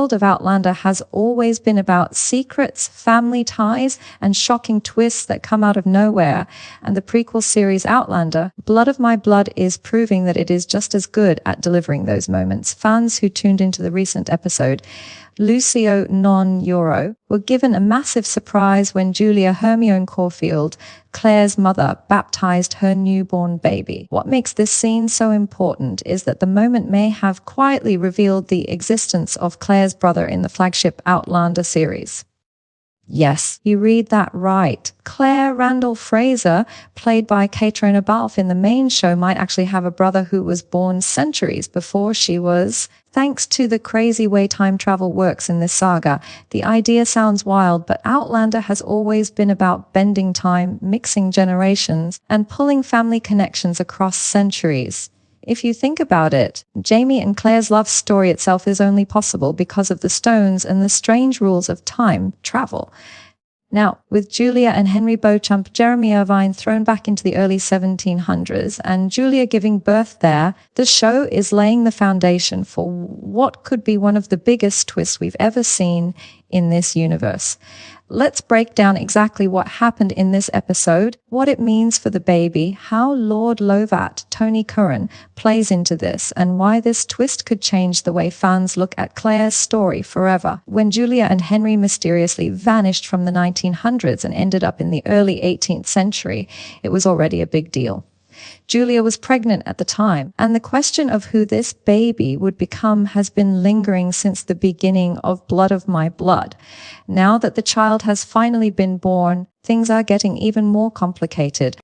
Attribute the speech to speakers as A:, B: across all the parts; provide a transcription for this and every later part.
A: world of Outlander has always been about secrets, family ties, and shocking twists that come out of nowhere. And the prequel series Outlander, Blood of My Blood, is proving that it is just as good at delivering those moments. Fans who tuned into the recent episode, Lucio Non-Euro, were given a massive surprise when Julia Hermione Caulfield, Claire's mother, baptized her newborn baby. What makes this scene so important is that the moment may have quietly revealed the existence of Claire's brother in the flagship Outlander series. Yes, you read that right. Claire Randall Fraser, played by Caitriona Balfe in the main show, might actually have a brother who was born centuries before she was. Thanks to the crazy way time travel works in this saga, the idea sounds wild, but Outlander has always been about bending time, mixing generations, and pulling family connections across centuries. If you think about it, Jamie and Claire's love story itself is only possible because of the stones and the strange rules of time travel. Now, with Julia and Henry Beauchamp, Jeremy Irvine thrown back into the early 1700s, and Julia giving birth there, the show is laying the foundation for what could be one of the biggest twists we've ever seen in this universe. Let's break down exactly what happened in this episode, what it means for the baby, how Lord Lovat, Tony Curran, plays into this, and why this twist could change the way fans look at Claire's story forever. When Julia and Henry mysteriously vanished from the 1900s and ended up in the early 18th century, it was already a big deal. Julia was pregnant at the time, and the question of who this baby would become has been lingering since the beginning of Blood of My Blood. Now that the child has finally been born, things are getting even more complicated.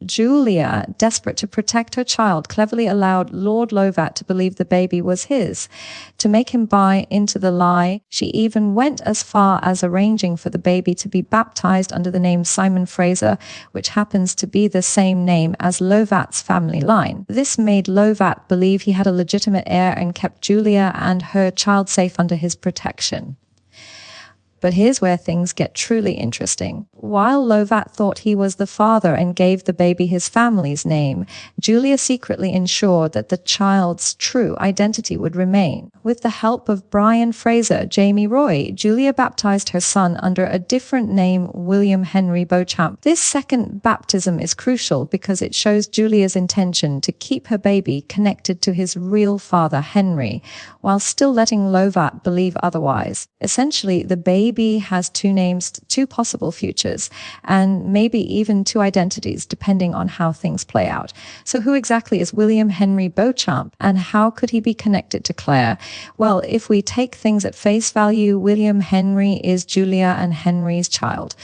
A: Julia, desperate to protect her child, cleverly allowed Lord Lovat to believe the baby was his. To make him buy into the lie, she even went as far as arranging for the baby to be baptized under the name Simon Fraser, which happens to be the same name as Lovat's family line. This made Lovat believe he had a legitimate heir and kept Julia and her child safe under his protection. But here's where things get truly interesting. While Lovat thought he was the father and gave the baby his family's name, Julia secretly ensured that the child's true identity would remain. With the help of Brian Fraser, Jamie Roy, Julia baptized her son under a different name, William Henry Beauchamp. This second baptism is crucial because it shows Julia's intention to keep her baby connected to his real father, Henry, while still letting Lovat believe otherwise. Essentially, the baby has two names, two possible futures, and maybe even two identities, depending on how things play out. So who exactly is William Henry Beauchamp, and how could he be connected to Claire? Well, if we take things at face value, William Henry is Julia and Henry's child.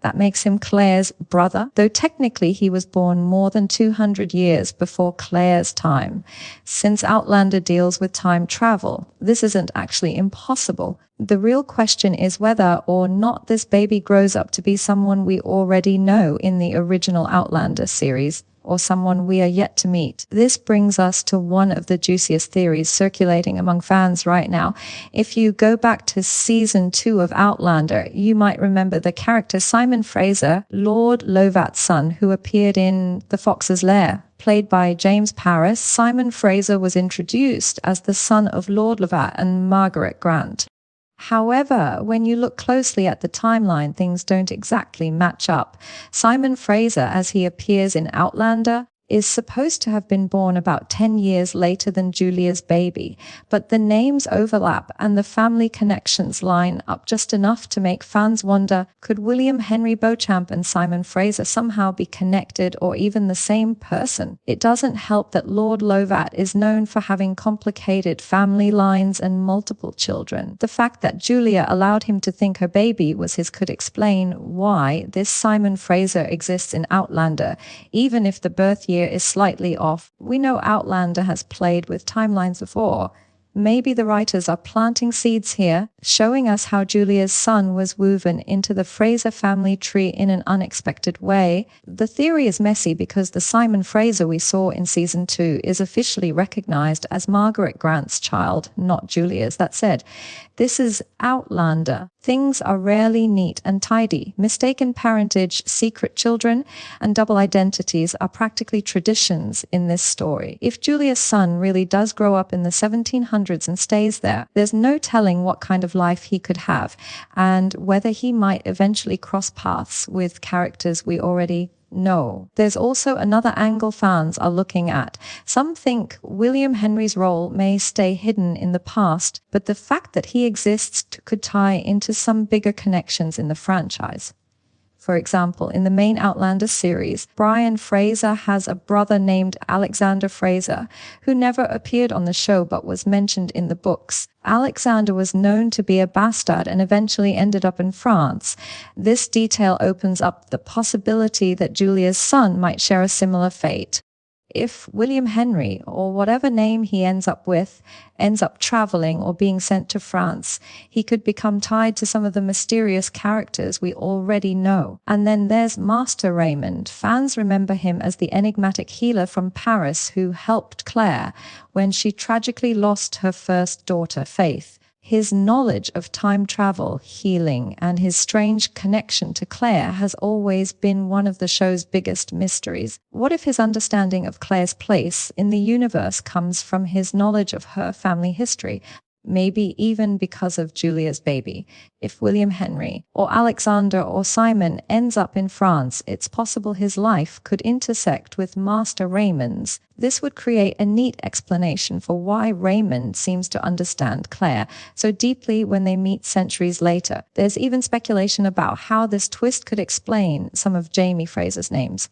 A: That makes him Claire's brother, though technically he was born more than 200 years before Claire's time. Since Outlander deals with time travel, this isn't actually impossible. The real question is whether or not this baby grows up to be someone we already know in the original Outlander series, or someone we are yet to meet. This brings us to one of the juiciest theories circulating among fans right now. If you go back to season 2 of Outlander, you might remember the character Simon Fraser, Lord Lovat's son, who appeared in The Fox's Lair. Played by James Paris, Simon Fraser was introduced as the son of Lord Lovat and Margaret Grant. However, when you look closely at the timeline, things don't exactly match up. Simon Fraser, as he appears in Outlander, is supposed to have been born about 10 years later than Julia's baby, but the names overlap and the family connections line up just enough to make fans wonder, could William Henry Beauchamp and Simon Fraser somehow be connected or even the same person? It doesn't help that Lord Lovat is known for having complicated family lines and multiple children. The fact that Julia allowed him to think her baby was his could explain why this Simon Fraser exists in Outlander, even if the birth year is slightly off. We know Outlander has played with timelines before. Maybe the writers are planting seeds here, showing us how Julia's son was woven into the Fraser family tree in an unexpected way. The theory is messy because the Simon Fraser we saw in season 2 is officially recognized as Margaret Grant's child, not Julia's. That said, this is Outlander. Things are rarely neat and tidy. Mistaken parentage, secret children, and double identities are practically traditions in this story. If Julia's son really does grow up in the 1700s and stays there, there's no telling what kind of life he could have, and whether he might eventually cross paths with characters we already know. There's also another angle fans are looking at. Some think William Henry's role may stay hidden in the past, but the fact that he exists could tie into some bigger connections in the franchise. For example, in the main Outlander series, Brian Fraser has a brother named Alexander Fraser, who never appeared on the show but was mentioned in the books. Alexander was known to be a bastard and eventually ended up in France. This detail opens up the possibility that Julia's son might share a similar fate. If William Henry, or whatever name he ends up with, ends up traveling or being sent to France, he could become tied to some of the mysterious characters we already know. And then there's Master Raymond. Fans remember him as the enigmatic healer from Paris who helped Claire when she tragically lost her first daughter, Faith. His knowledge of time travel, healing, and his strange connection to Claire has always been one of the show's biggest mysteries. What if his understanding of Claire's place in the universe comes from his knowledge of her family history? Maybe even because of Julia's baby. If William Henry, or Alexander, or Simon ends up in France, it's possible his life could intersect with Master Raymond's. This would create a neat explanation for why Raymond seems to understand Claire so deeply when they meet centuries later. There's even speculation about how this twist could explain some of Jamie Fraser's names.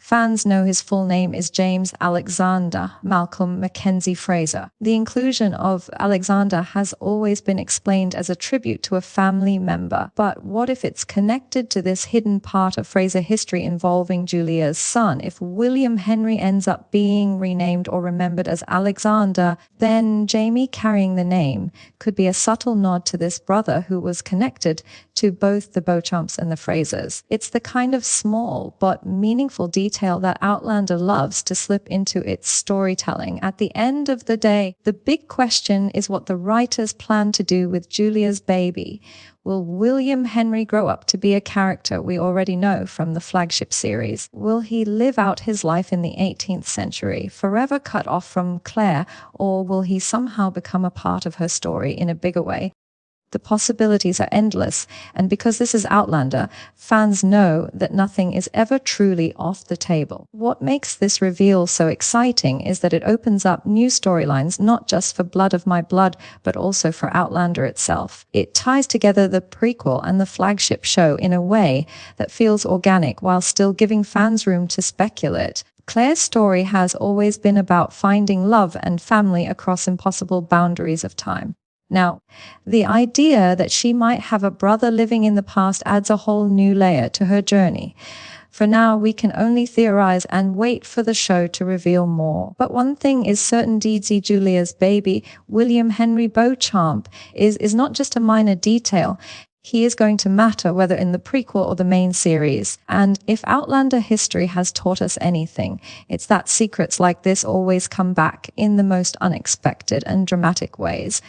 A: Fans know his full name is James Alexander Malcolm Mackenzie Fraser. The inclusion of Alexander has always been explained as a tribute to a family member. But what if it's connected to this hidden part of Fraser history involving Julia's son? If William Henry ends up being renamed or remembered as Alexander, then Jamie carrying the name could be a subtle nod to this brother who was connected to both the Beauchamps and the Frasers. It's the kind of small but meaningful detail that Outlander loves to slip into its storytelling. At the end of the day, the big question is what the writers plan to do with Julia's baby. Will William Henry grow up to be a character we already know from the flagship series? Will he live out his life in the 18th century, forever cut off from Claire, or will he somehow become a part of her story in a bigger way? The possibilities are endless, and because this is Outlander, fans know that nothing is ever truly off the table. What makes this reveal so exciting is that it opens up new storylines, not just for Blood of My Blood, but also for Outlander itself. It ties together the prequel and the flagship show in a way that feels organic while still giving fans room to speculate. Claire's story has always been about finding love and family across impossible boundaries of time. Now, the idea that she might have a brother living in the past adds a whole new layer to her journey. For now, we can only theorize and wait for the show to reveal more. But one thing is certain, DZ Julia's baby, William Henry Beauchamp, is not just a minor detail. He is going to matter whether in the prequel or the main series. And if Outlander history has taught us anything, it's that secrets like this always come back in the most unexpected and dramatic ways.